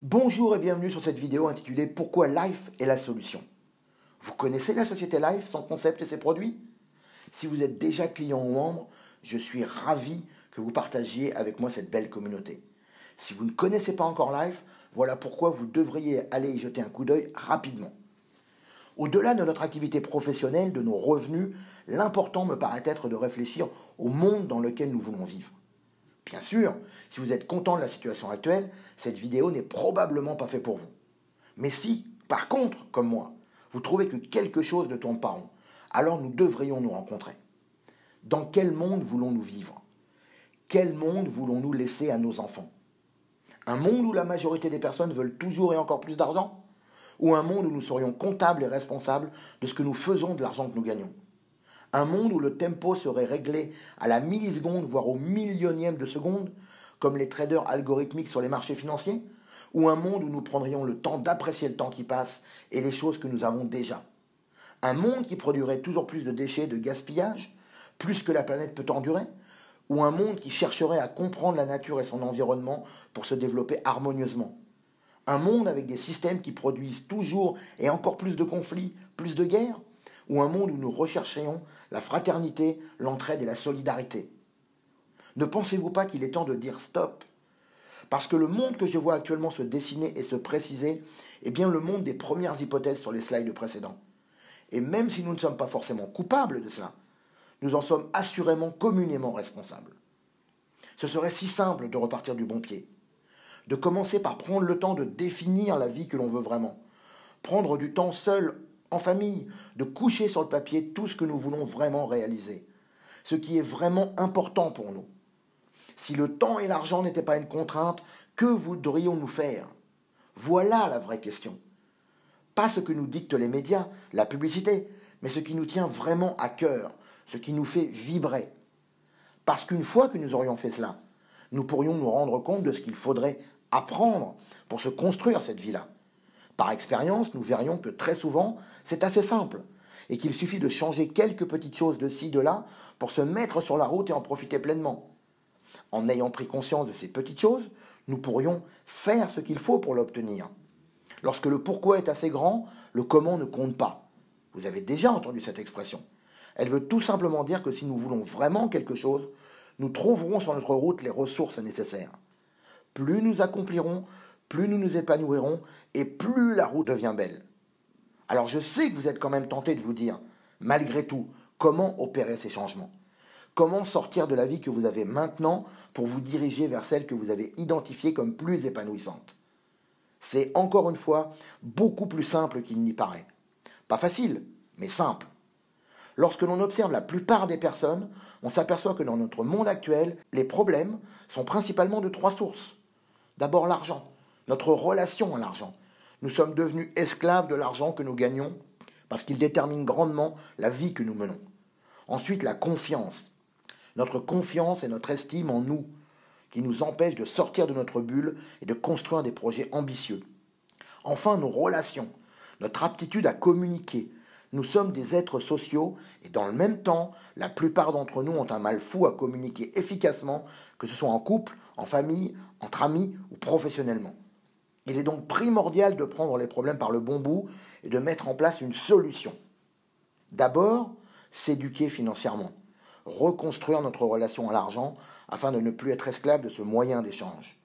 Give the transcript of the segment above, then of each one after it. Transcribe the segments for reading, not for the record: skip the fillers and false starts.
Bonjour et bienvenue sur cette vidéo intitulée Pourquoi Life est la solution. Vous connaissez la société Life, son concept et ses produits? Si vous êtes déjà client ou membre, je suis ravi que vous partagiez avec moi cette belle communauté. Si vous ne connaissez pas encore Life, voilà pourquoi vous devriez aller y jeter un coup d'œil rapidement. Au-delà de notre activité professionnelle, de nos revenus, l'important me paraît être de réfléchir au monde dans lequel nous voulons vivre. Bien sûr, si vous êtes content de la situation actuelle, cette vidéo n'est probablement pas faite pour vous. Mais si, par contre, comme moi, vous trouvez que quelque chose ne tourne pas rond, alors nous devrions nous rencontrer. Dans quel monde voulons-nous vivre? Quel monde voulons-nous laisser à nos enfants? Un monde où la majorité des personnes veulent toujours et encore plus d'argent? Ou un monde où nous serions comptables et responsables de ce que nous faisons de l'argent que nous gagnons? Un monde où le tempo serait réglé à la milliseconde, voire au millionième de seconde, comme les traders algorithmiques sur les marchés financiers? Ou un monde où nous prendrions le temps d'apprécier le temps qui passe et les choses que nous avons déjà? Un monde qui produirait toujours plus de déchets, de gaspillage, plus que la planète peut endurer? Ou un monde qui chercherait à comprendre la nature et son environnement pour se développer harmonieusement? Un monde avec des systèmes qui produisent toujours et encore plus de conflits, plus de guerres? Ou un monde où nous rechercherions la fraternité, l'entraide et la solidarité? Ne pensez-vous pas qu'il est temps de dire stop? Parce que le monde que je vois actuellement se dessiner et se préciser est bien le monde des premières hypothèses sur les slides précédents. Et même si nous ne sommes pas forcément coupables de cela, nous en sommes assurément communément responsables. Ce serait si simple de repartir du bon pied, de commencer par prendre le temps de définir la vie que l'on veut vraiment, prendre du temps seul, en famille, de coucher sur le papier tout ce que nous voulons vraiment réaliser, ce qui est vraiment important pour nous. Si le temps et l'argent n'étaient pas une contrainte, que voudrions-nous faire? Voilà la vraie question. Pas ce que nous dictent les médias, la publicité, mais ce qui nous tient vraiment à cœur, ce qui nous fait vibrer. Parce qu'une fois que nous aurions fait cela, nous pourrions nous rendre compte de ce qu'il faudrait apprendre pour se construire cette vie-là. Par expérience, nous verrions que très souvent, c'est assez simple, et qu'il suffit de changer quelques petites choses de ci, de là, pour se mettre sur la route et en profiter pleinement. En ayant pris conscience de ces petites choses, nous pourrions faire ce qu'il faut pour l'obtenir. Lorsque le pourquoi est assez grand, le comment ne compte pas. Vous avez déjà entendu cette expression. Elle veut tout simplement dire que si nous voulons vraiment quelque chose, nous trouverons sur notre route les ressources nécessaires. Plus nous accomplirons, plus nous nous épanouirons et plus la route devient belle. Alors je sais que vous êtes quand même tenté de vous dire, malgré tout, comment opérer ces changements? Comment sortir de la vie que vous avez maintenant pour vous diriger vers celle que vous avez identifiée comme plus épanouissante? C'est encore une fois beaucoup plus simple qu'il n'y paraît. Pas facile, mais simple. Lorsque l'on observe la plupart des personnes, on s'aperçoit que dans notre monde actuel, les problèmes sont principalement de trois sources. D'abord l'argent, notre relation à l'argent. Nous sommes devenus esclaves de l'argent que nous gagnons parce qu'il détermine grandement la vie que nous menons. Ensuite, la confiance. Notre confiance et notre estime en nous qui nous empêchent de sortir de notre bulle et de construire des projets ambitieux. Enfin, nos relations, notre aptitude à communiquer. Nous sommes des êtres sociaux et dans le même temps, la plupart d'entre nous ont un mal fou à communiquer efficacement, que ce soit en couple, en famille, entre amis ou professionnellement. Il est donc primordial de prendre les problèmes par le bon bout et de mettre en place une solution. D'abord, s'éduquer financièrement, reconstruire notre relation à l'argent afin de ne plus être esclave de ce moyen d'échange.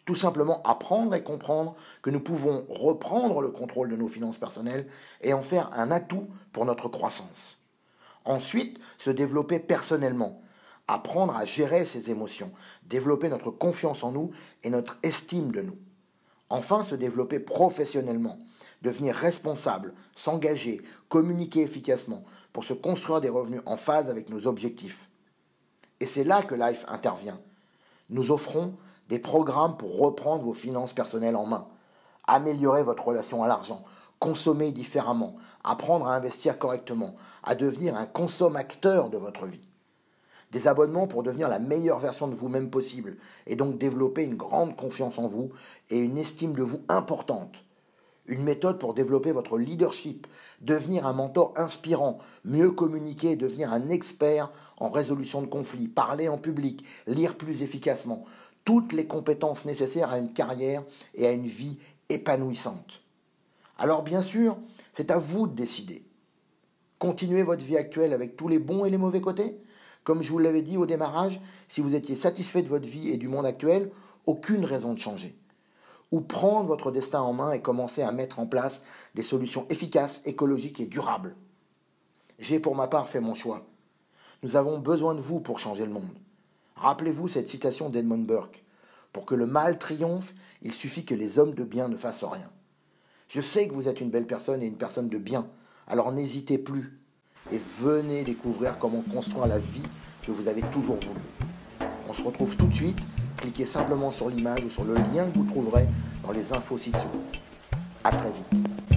Tout simplement apprendre et comprendre que nous pouvons reprendre le contrôle de nos finances personnelles et en faire un atout pour notre croissance. Ensuite, se développer personnellement, apprendre à gérer ses émotions, développer notre confiance en nous et notre estime de nous. Enfin, se développer professionnellement, devenir responsable, s'engager, communiquer efficacement pour se construire des revenus en phase avec nos objectifs. Et c'est là que Life intervient. Nous offrons des programmes pour reprendre vos finances personnelles en main, améliorer votre relation à l'argent, consommer différemment, apprendre à investir correctement, à devenir un consommateur de votre vie. Des abonnements pour devenir la meilleure version de vous-même possible et donc développer une grande confiance en vous et une estime de vous importante. Une méthode pour développer votre leadership, devenir un mentor inspirant, mieux communiquer et devenir un expert en résolution de conflits, parler en public, lire plus efficacement. toutes les compétences nécessaires à une carrière et à une vie épanouissante. Alors bien sûr, c'est à vous de décider. Continuez votre vie actuelle avec tous les bons et les mauvais côtés. Comme je vous l'avais dit au démarrage, si vous étiez satisfait de votre vie et du monde actuel, aucune raison de changer. Ou prendre votre destin en main et commencer à mettre en place des solutions efficaces, écologiques et durables. J'ai pour ma part fait mon choix. Nous avons besoin de vous pour changer le monde. Rappelez-vous cette citation d'Edmund Burke. Pour que le mal triomphe, il suffit que les hommes de bien ne fassent rien. Je sais que vous êtes une belle personne et une personne de bien, alors n'hésitez plus et venez découvrir comment construire la vie que vous avez toujours voulu. On se retrouve tout de suite, cliquez simplement sur l'image ou sur le lien que vous trouverez dans les infos ci-dessous. À très vite.